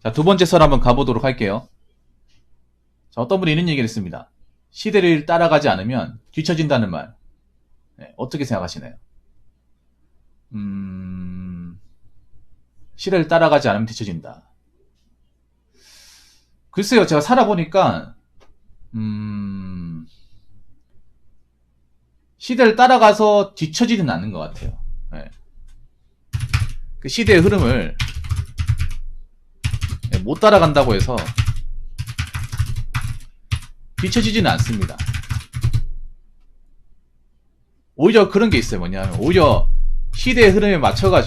자, 두 번째 설 한번 가보도록 할게요. 자, 어떤 분이 이런 얘기를 했습니다. 시대를 따라가지 않으면 뒤처진다는 말. 네, 어떻게 생각하시나요? 시대를 따라가지 않으면 뒤처진다. 글쎄요, 제가 살아보니까, 시대를 따라가서 뒤처지는 않는 것 같아요. 네. 그 시대의 흐름을 못 따라간다고 해서 뒤처지지는 않습니다. 오히려 그런 게 있어요. 뭐냐면 오히려 시대의 흐름에 맞춰서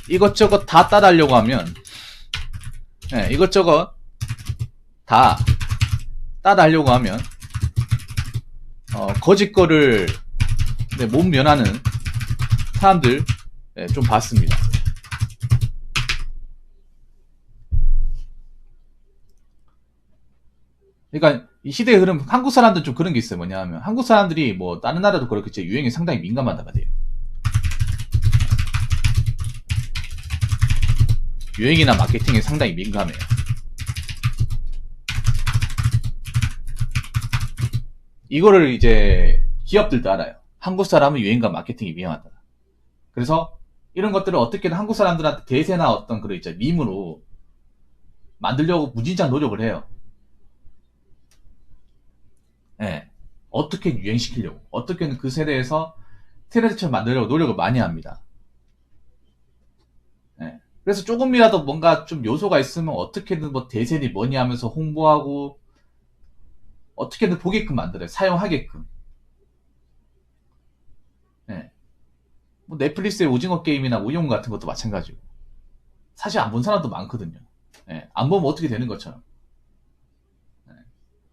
이것저것 다 따라하려고 하면, 네, 이것저것 다 따라하려고 하면 거짓 거를 못 면하는 사람들 좀 봤습니다. 그러니까 이 시대의 흐름, 한국 사람들은 좀 그런 게 있어요. 뭐냐면 한국 사람들이 뭐 다른 나라도 그렇겠지, 유행에 상당히 민감하다가 돼요. 유행이나 마케팅에 상당히 민감해요. 이거를 이제 기업들도 알아요. 한국 사람은 유행과 마케팅이 위험하다. 그래서 이런 것들을 어떻게든 한국 사람들한테 대세나 어떤 그런 이제 밈으로 만들려고 무진장 노력을 해요. 예. 어떻게 유행시키려고, 어떻게든 그 세대에서 트렌드처럼 만들려고 노력을 많이 합니다. 예. 그래서 조금이라도 뭔가 좀 요소가 있으면 어떻게든 뭐 대세니 뭐니 하면서 홍보하고 어떻게든 보게끔 만들어요. 사용하게끔. 예. 뭐 넷플릭스의 오징어 게임이나 우용 같은 것도 마찬가지고. 사실 안 본 사람도 많거든요. 예. 안 보면 어떻게 되는 것처럼. 예.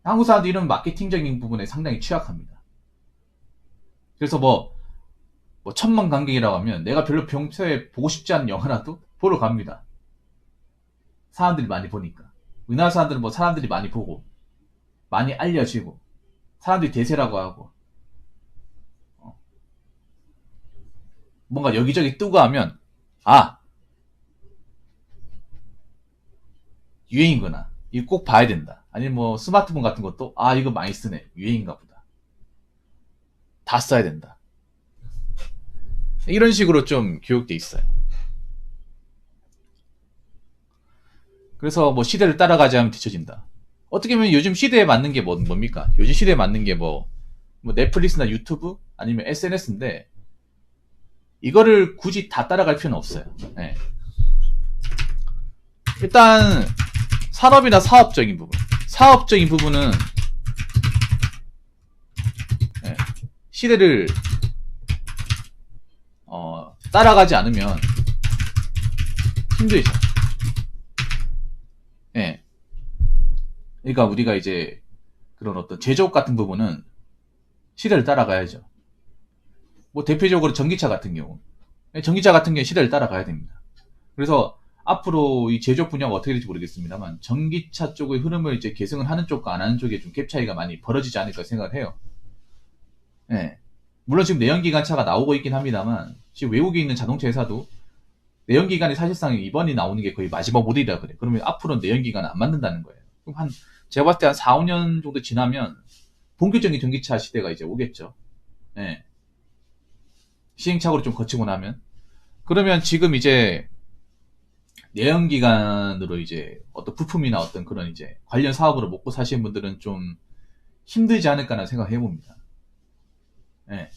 한국 사람도 이런 마케팅적인 부분에 상당히 취약합니다. 그래서 뭐 천만 관객이라고 하면 내가 별로 평소에 보고 싶지 않은 영화라도 보러 갑니다. 사람들이 많이 보니까. 우리나라 사람들은 뭐 사람들이 많이 보고 많이 알려지고 사람들이 대세라고 하고 뭔가 여기저기 뜨고 하면 유행이구나, 이거 꼭 봐야 된다. 아니면 뭐 스마트폰 같은 것도 이거 많이 쓰네, 유행인가 보다, 다 써야 된다. 이런 식으로 좀 교육돼 있어요. 그래서 뭐 시대를 따라가지 않으면 뒤처진다. 어떻게 보면 요즘 시대에 맞는 게 뭡니까? 요즘 시대에 맞는 게 뭐 넷플릭스나 유튜브 아니면 SNS인데 이거를 굳이 다 따라갈 필요는 없어요. 네. 일단 산업이나 사업적인 부분은 네, 시대를 따라가지 않으면 힘들죠. 예. 그러니까 우리가 이제 그런 어떤 제조업 같은 부분은 시대를 따라가야죠. 뭐 대표적으로 전기차 같은 경우, 시대를 따라가야 됩니다. 그래서 앞으로 이 제조업 분야가 어떻게 될지 모르겠습니다만 전기차 쪽의 흐름을 이제 계승을 하는 쪽과 안 하는 쪽에 좀 갭 차이가 많이 벌어지지 않을까 생각을 해요. 예. 물론 지금 내연기관차가 나오고 있긴 합니다만 지금 외국에 있는 자동차 회사도 내연기관이 사실상 이번이 나오는 게 거의 마지막 모델이라 그래. 그러면 앞으로는 내연기관은 안 만든다는 거예요. 그럼 제가 봤을 때 한 4, 5년 정도 지나면 본격적인 전기차 시대가 이제 오겠죠. 예. 시행착오를 좀 거치고 나면. 그러면 지금 이제 내연기관으로 이제 어떤 부품이나 어떤 그런 이제 관련 사업으로 먹고 사시는 분들은 좀 힘들지 않을까라는 생각을 해봅니다. 예.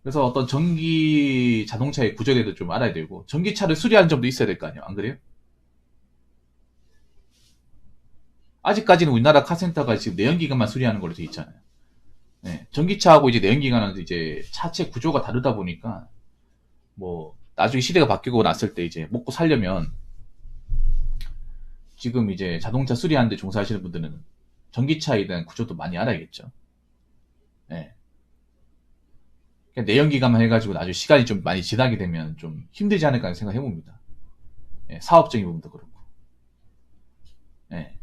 그래서 어떤 전기 자동차의 구조에도 좀 알아야 되고, 전기차를 수리하는 점도 있어야 될 거 아니에요. 안 그래요? 아직까지는 우리나라 카센터가 지금 내연기관만 수리하는 걸로 돼 있잖아요. 네, 전기차하고 이제 내연기관은 이제 차체 구조가 다르다 보니까 뭐 나중에 시대가 바뀌고 났을 때 이제 먹고 살려면 지금 이제 자동차 수리하는데 종사하시는 분들은 전기차에 대한 구조도 많이 알아야겠죠. 네. 내연기관만 해가지고 나중에 시간이 좀 많이 지나게 되면 좀 힘들지 않을까 하는 생각 해봅니다. 네, 사업적인 부분도 그렇고. 네.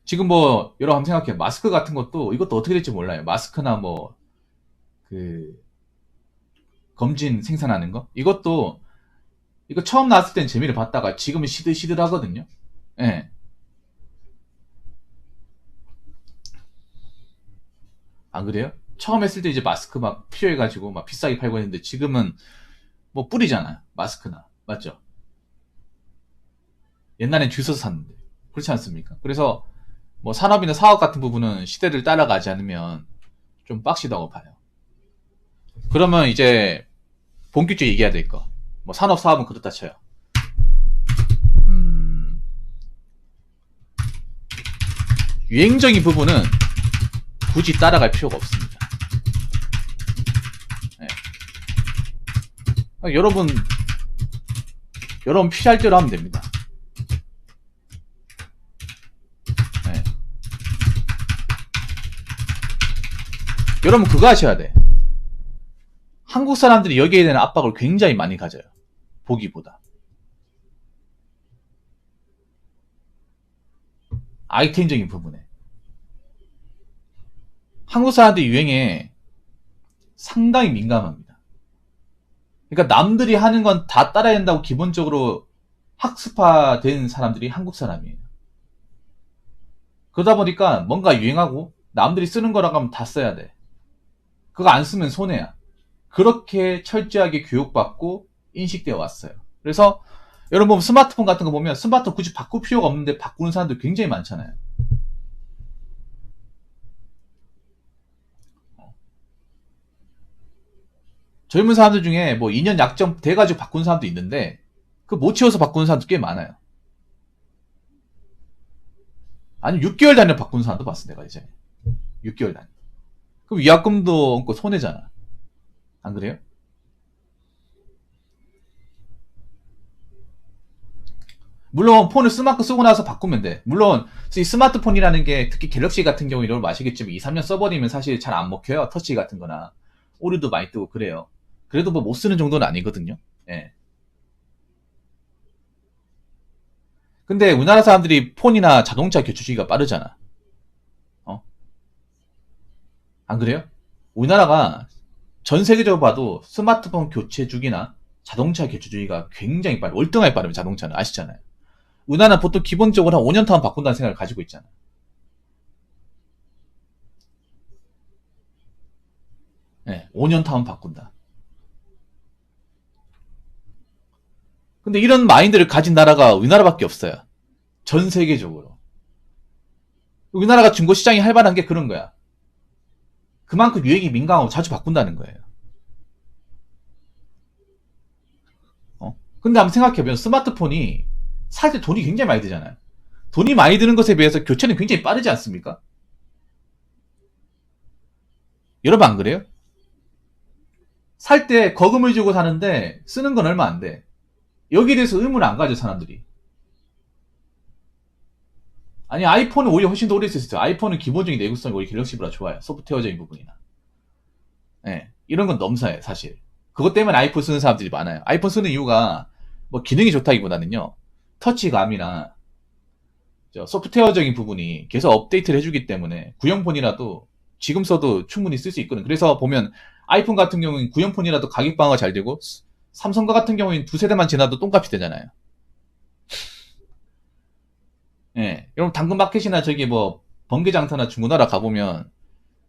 지금 뭐 여러 한번 생각해. 마스크 같은 것도 이것도 어떻게 될지 몰라요. 마스크나 뭐 그 검진 생산하는 거 이것도 이거 처음 나왔을 땐 재미를 봤다가 지금은 시들시들하거든요. 예. 안 그래요? 처음 했을 때 이제 마스크 막 필요해가지고 막 비싸게 팔고 했는데 지금은 뭐 뿌리잖아요. 마스크나. 맞죠? 옛날엔 줄 서서 샀는데. 그렇지 않습니까? 그래서 뭐 산업이나 사업 같은 부분은 시대를 따라가지 않으면 좀 빡시다고 봐요. 그러면 이제 본격적으로 얘기해야 될 거. 뭐 산업 사업은 그렇다 쳐요. 유행적인 부분은 굳이 따라갈 필요가 없습니다. 네. 여러분 필요할 대로 하면 됩니다. 네. 여러분 그거 하셔야 돼. 한국 사람들이 여기에 대한 압박을 굉장히 많이 가져요. 보기보다. 아이템적인 부분에. 한국 사람들이 유행에 상당히 민감합니다. 그러니까 남들이 하는 건 다 따라야 된다고 기본적으로 학습화된 사람들이 한국 사람이에요. 그러다 보니까 뭔가 유행하고 남들이 쓰는 거라고 하면 다 써야 돼. 그거 안 쓰면 손해야. 그렇게 철저하게 교육받고 인식되어 왔어요. 그래서 여러분 스마트폰 같은 거 보면 스마트폰 굳이 바꿀 필요가 없는데 바꾸는 사람들 굉장히 많잖아요. 젊은 사람들 중에 뭐 2년 약정 돼가지고 바꾸는 사람도 있는데 그 못 채워서 바꾸는 사람도 꽤 많아요. 아니 6개월 단위로 바꾸는 사람도 봤어 내가 이제 6개월 단위. 그럼 위약금도 얹고 손해잖아. 안 그래요? 물론 폰을 스마트 쓰고 나서 바꾸면 돼. 물론 이 스마트폰이라는 게 특히 갤럭시 같은 경우 이런 걸 아시겠지만 2, 3년 써버리면 사실 잘 안 먹혀요. 터치 같은 거나 오류도 많이 뜨고 그래요. 그래도 뭐 못 쓰는 정도는 아니거든요. 예. 근데 우리나라 사람들이 폰이나 자동차 교체주기가 빠르잖아. 어? 안 그래요? 우리나라가 전 세계적으로 봐도 스마트폰 교체 주기나 자동차 교체 주기가 굉장히 빠르. 월등하게 빠르면 자동차는 아시잖아요. 우리나라는 보통 기본적으로 한 5년 타면 바꾼다는 생각을 가지고 있잖아. 네, 5년 타면 바꾼다. 근데 이런 마인드를 가진 나라가 우리나라밖에 없어요. 전 세계적으로. 우리나라가 중고 시장이 활발한 게 그런 거야. 그만큼 유행이 민감하고 자주 바꾼다는 거예요. 근데 한번 생각해보면 스마트폰이 살 때 돈이 굉장히 많이 들잖아요. 돈이 많이 드는 것에 비해서 교체는 굉장히 빠르지 않습니까? 여러분 안 그래요? 살 때 거금을 주고 사는데 쓰는 건 얼마 안 돼. 여기에 대해서 의문을 안 가져 사람들이. 아니 아이폰은 오히려 훨씬 더 오래 쓸 수 있어요. 아이폰은 기본적인 내구성이 오히려 갤럭시보다 좋아요. 소프트웨어적인 부분이나. 네, 이런 건 넘사해요 사실. 그것 때문에 아이폰 쓰는 사람들이 많아요. 아이폰 쓰는 이유가 뭐 기능이 좋다기보다는요. 터치감이나 소프트웨어적인 부분이 계속 업데이트를 해주기 때문에 구형폰이라도 지금 써도 충분히 쓸 수 있거든. 그래서 보면 아이폰 같은 경우는 구형폰이라도 가격 방어가 잘 되고 삼성과 같은 경우는 두 세대만 지나도 똥값이 되잖아요. 예. 여러분 당근마켓이나 저기 뭐 번개장터나 중고나라 가보면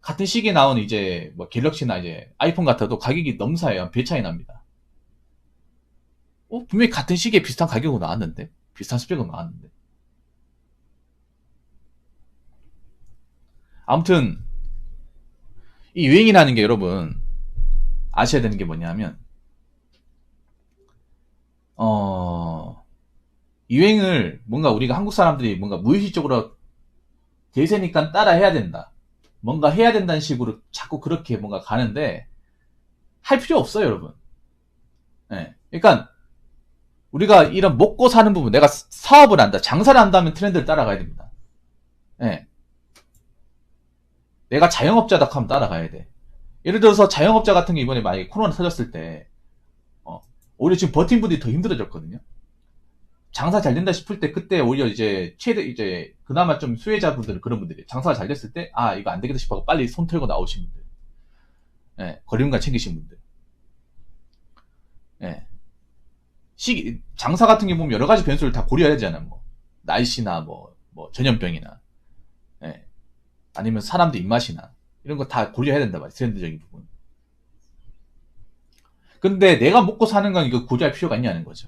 같은 시기에 나온 이제 뭐 갤럭시나 이제 아이폰 같아도 가격이 넘사해요. 배 차이 납니다. 분명히 같은 시기에 비슷한 가격으로 나왔는데 비슷한 스펙으로 나왔는데 아무튼 이 유행이라는 게 여러분 아셔야 되는 게 뭐냐면 유행을 뭔가 우리가 한국 사람들이 뭔가 무의식적으로 대세니까 따라 해야 된다. 뭔가 해야 된다는 식으로 자꾸 그렇게 뭔가 가는데 할 필요 없어요, 여러분. 네. 그러니까 우리가 이런 먹고 사는 부분, 내가 사업을 한다, 장사를 한다면 트렌드를 따라가야 됩니다. 네. 내가 자영업자다 하면 따라가야 돼. 예를 들어서 자영업자 같은 게 이번에 만약에 코로나 터졌을 때 오히려 지금 버틴 분들이 더 힘들어졌거든요. 장사 잘 된다 싶을 때 그때 오히려 이제 그나마 좀 수혜자분들 그런 분들이 장사가 잘 됐을 때 이거 안 되겠다 싶어 빨리 손 털고 나오신 분들, 예, 거리감각 챙기신 분들, 예. 장사 같은 게 보면 여러 가지 변수를 다 고려해야 되잖아요. 뭐 날씨나 뭐 전염병이나, 예. 아니면 사람들 입맛이나 이런 거 다 고려해야 된다 말이야. 트렌드적인 부분. 근데 내가 먹고 사는 건 이거 고려할 필요가 있냐는 거죠.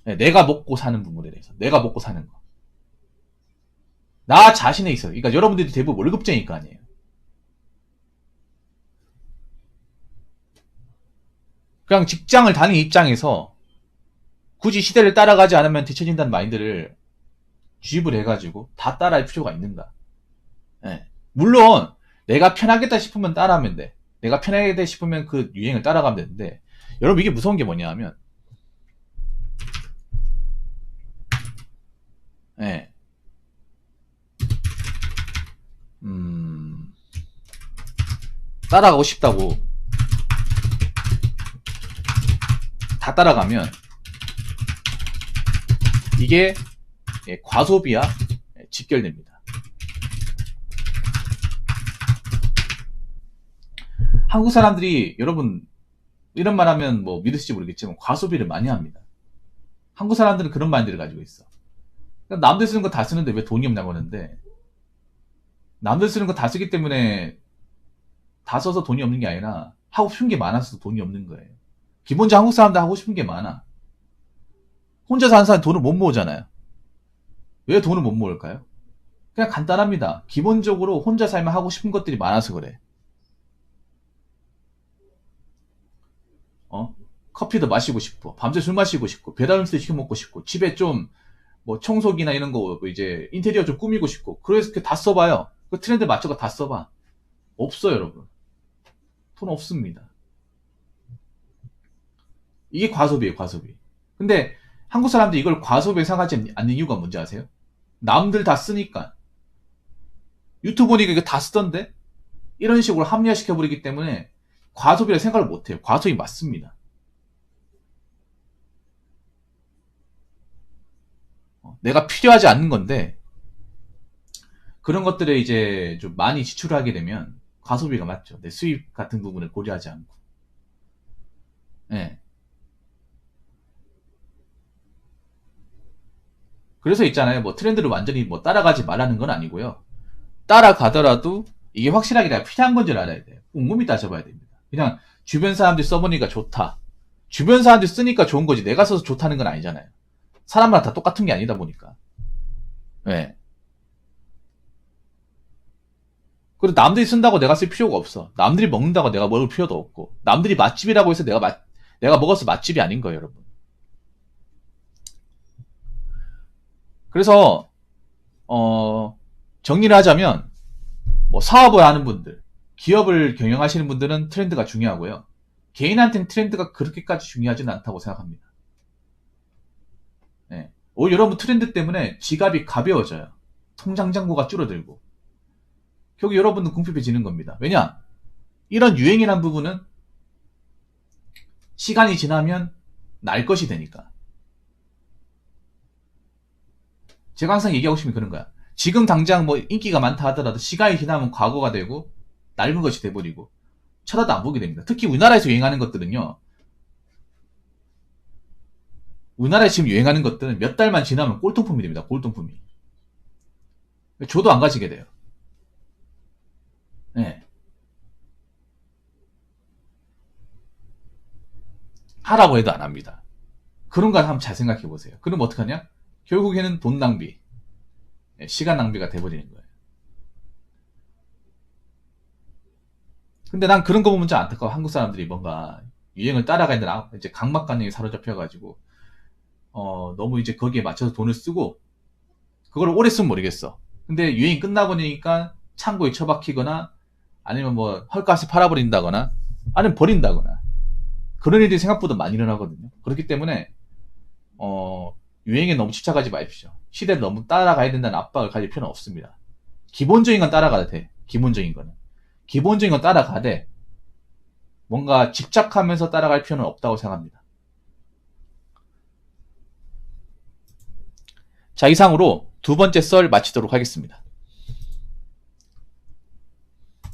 네, 내가 먹고 사는 부분에 대해서. 내가 먹고 사는 거. 나 자신에 있어요. 그러니까 여러분들이 대부분 월급쟁일 거 아니에요. 그냥 직장을 다니는 입장에서 굳이 시대를 따라가지 않으면 뒤처진다는 마인드를 주입을 해가지고 다 따라할 필요가 있는가. 네. 물론 내가 편하겠다 싶으면 따라하면 돼. 내가 편하겠다 싶으면 그 유행을 따라가면 되는데, 여러분 이게 무서운 게 뭐냐 하면, 예. 따라가고 싶다고 다 따라가면 이게 과소비와 직결됩니다. 한국 사람들이, 여러분 이런 말 하면 뭐 믿으실지 모르겠지만 과소비를 많이 합니다. 한국 사람들은 그런 마인드를 가지고 있어. 남들 쓰는 거 다 쓰는데 왜 돈이 없냐고 하는데, 남들 쓰는 거 다 쓰기 때문에 다 써서 돈이 없는 게 아니라 하고 싶은 게 많아서 돈이 없는 거예요. 기본적으로 한국 사람들 하고 싶은 게 많아. 혼자 사는 사람 돈을 못 모으잖아요. 왜 돈을 못 모을까요? 그냥 간단합니다. 기본적으로 혼자 살면 하고 싶은 것들이 많아서 그래. 커피도 마시고 싶고, 밤새 술 마시고 싶고, 배달 음식 시켜 먹고 싶고, 집에 좀 뭐 청소기나 이런 거 이제 인테리어 좀 꾸미고 싶고, 그래서 다 써봐요. 그 트렌드 맞춰서 다 써봐. 없어요, 여러분. 돈 없습니다. 이게 과소비예요, 과소비. 근데 한국 사람들이 이걸 과소비에 생각하지 않는 이유가 뭔지 아세요? 남들 다 쓰니까. 유튜브 보니까 이거 다 쓰던데? 이런 식으로 합리화시켜버리기 때문에 과소비라 생각을 못해요. 과소비 맞습니다. 내가 필요하지 않는 건데, 그런 것들에 이제 좀 많이 지출을 하게 되면 과소비가 맞죠. 내 수입 같은 부분을 고려하지 않고. 네. 그래서 있잖아요. 뭐 트렌드를 완전히 뭐 따라가지 말라는 건 아니고요. 따라가더라도 이게 확실하게 내가 필요한 건지를 알아야 돼요. 꼼꼼히 따져봐야 됩니다. 그냥 주변 사람들이 써보니까 좋다. 주변 사람들이 쓰니까 좋은 거지 내가 써서 좋다는 건 아니잖아요. 사람마다 다 똑같은 게 아니다 보니까. 네. 그리고 남들이 쓴다고 내가 쓸 필요가 없어. 남들이 먹는다고 내가 먹을 필요도 없고. 남들이 맛집이라고 해서 내가 먹어서 맛집이 아닌 거예요, 여러분. 그래서 정리를 하자면, 뭐 사업을 하는 분들, 기업을 경영하시는 분들은 트렌드가 중요하고요. 개인한테는 트렌드가 그렇게까지 중요하지는 않다고 생각합니다. 네. 오히려 여러분 트렌드 때문에 지갑이 가벼워져요. 통장 잔고가 줄어들고. 결국 여러분은 궁핍해지는 겁니다. 왜냐? 이런 유행이란 부분은 시간이 지나면 날 것이 되니까. 제가 항상 얘기하고 싶은 게 그런 거야. 지금 당장 뭐 인기가 많다 하더라도 시간이 지나면 과거가 되고 낡은 것이 돼버리고 쳐다도 안 보게 됩니다. 특히 우리나라에서 유행하는 것들은요. 우리나라에 지금 유행하는 것들은 몇 달만 지나면 꼴통품이 됩니다. 꼴통품이. 저도 안 가지게 돼요. 네. 하라고 해도 안 합니다. 그런 걸 한번 잘 생각해 보세요. 그럼 어떡하냐? 결국에는 돈 낭비, 시간 낭비가 돼버리는 거예요. 근데 난 그런 거 보면 좀 안타까워. 한국 사람들이 뭔가 유행을 따라가는데 이제 강박관념에 사로잡혀가지고 너무 이제 거기에 맞춰서 돈을 쓰고 그걸 오래 쓰면 모르겠어. 근데 유행이 끝나고 나니까 창고에 처박히거나 아니면 뭐 헐값에 팔아버린다거나 아니면 버린다거나 그런 일들이 생각보다 많이 일어나거든요. 그렇기 때문에 유행에 너무 집착하지 마십시오. 시대를 너무 따라가야 된다는 압박을 가질 필요는 없습니다. 기본적인 건 따라가도 돼. 기본적인 건 따라가되 뭔가 집착하면서 따라갈 필요는 없다고 생각합니다. 자, 이상으로 두 번째 썰 마치도록 하겠습니다.